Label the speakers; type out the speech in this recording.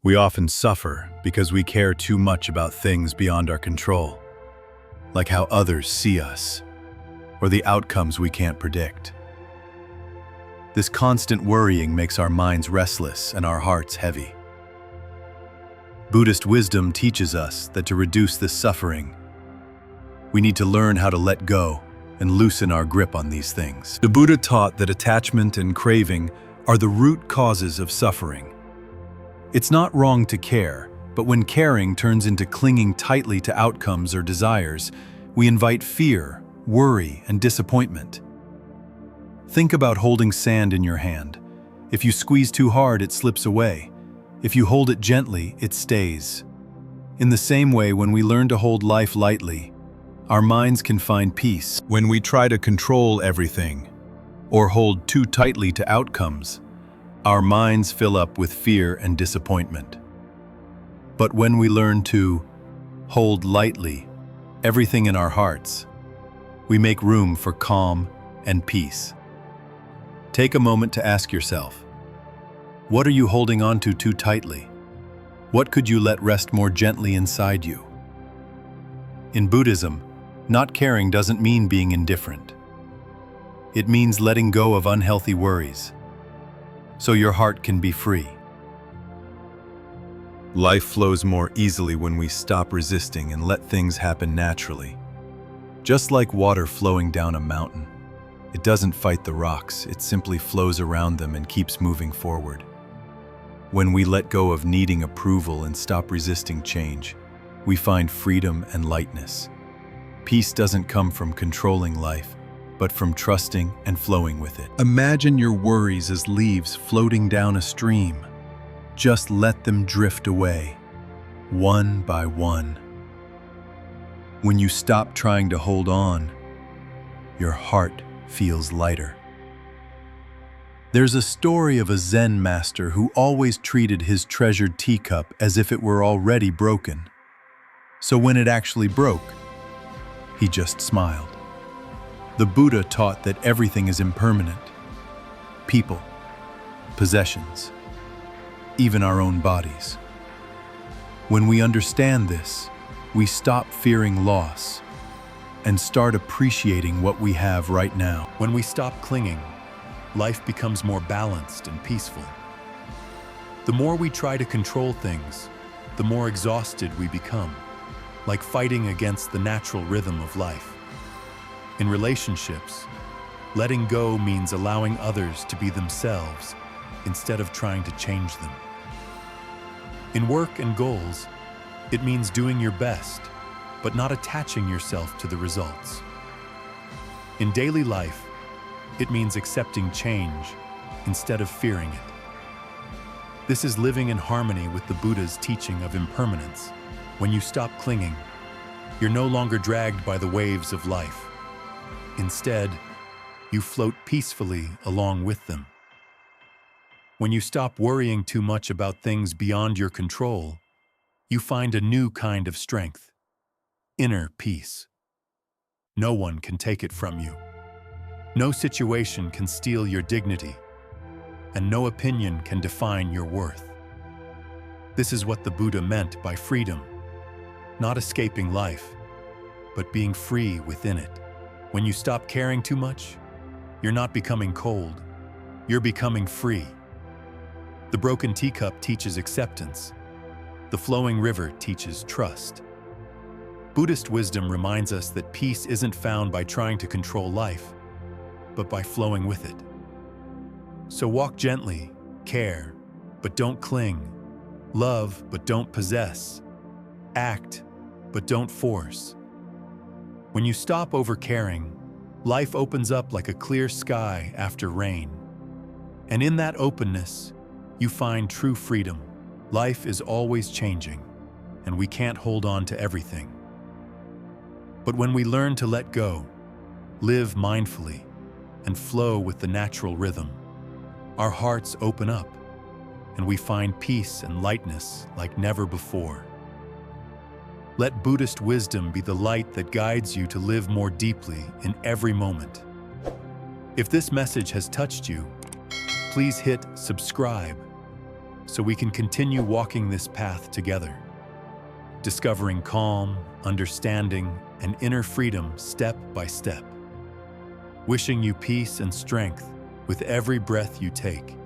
Speaker 1: We often suffer because we care too much about things beyond our control, like how others see us, or the outcomes we can't predict. This constant worrying makes our minds restless and our hearts heavy. Buddhist wisdom teaches us that to reduce this suffering, we need to learn how to let go and loosen our grip on these things. The Buddha taught that attachment and craving are the root causes of suffering. It's not wrong to care, but when caring turns into clinging tightly to outcomes or desires, we invite fear, worry, and disappointment. Think about holding sand in your hand. If you squeeze too hard, it slips away. If you hold it gently, it stays. In the same way, when we learn to hold life lightly, our minds can find peace. When we try to control everything, or hold too tightly to outcomes, our minds fill up with fear and disappointment. But when we learn to hold lightly everything in our hearts, we make room for calm and peace. Take a moment to ask yourself, what are you holding on to too tightly? What could you let rest more gently inside you? In Buddhism, not caring doesn't mean being indifferent. It means letting go of unhealthy worries, so your heart can be free. Life flows more easily when we stop resisting and let things happen naturally. Just like water flowing down a mountain, it doesn't fight the rocks, it simply flows around them and keeps moving forward. When we let go of needing approval and stop resisting change, we find freedom and lightness. Peace doesn't come from controlling life, but from trusting and flowing with it. Imagine your worries as leaves floating down a stream. Just let them drift away, one by one. When you stop trying to hold on, your heart feels lighter. There's a story of a Zen master who always treated his treasured teacup as if it were already broken. So when it actually broke, he just smiled. The Buddha taught that everything is impermanent. People, possessions, even our own bodies. When we understand this, we stop fearing loss and start appreciating what we have right now. When we stop clinging, life becomes more balanced and peaceful. The more we try to control things, the more exhausted we become, like fighting against the natural rhythm of life. In relationships, letting go means allowing others to be themselves instead of trying to change them. In work and goals, it means doing your best, but not attaching yourself to the results. In daily life, it means accepting change instead of fearing it. This is living in harmony with the Buddha's teaching of impermanence. When you stop clinging, you're no longer dragged by the waves of life. Instead, you float peacefully along with them. When you stop worrying too much about things beyond your control, you find a new kind of strength, inner peace. No one can take it from you. No situation can steal your dignity, and no opinion can define your worth. This is what the Buddha meant by freedom, not escaping life, but being free within it. When you stop caring too much, you're not becoming cold, you're becoming free. The broken teacup teaches acceptance. The flowing river teaches trust. Buddhist wisdom reminds us that peace isn't found by trying to control life, but by flowing with it. So walk gently, care, but don't cling. Love, but don't possess. Act, but don't force. When you stop over-caring, life opens up like a clear sky after rain. And in that openness, you find true freedom. Life is always changing, and we can't hold on to everything. But when we learn to let go, live mindfully, and flow with the natural rhythm, our hearts open up, and we find peace and lightness like never before. Let Buddhist wisdom be the light that guides you to live more deeply in every moment. If this message has touched you, please hit subscribe
Speaker 2: so we can continue walking this path together, discovering calm, understanding, and inner freedom step by step. Wishing you peace and strength with every breath you take.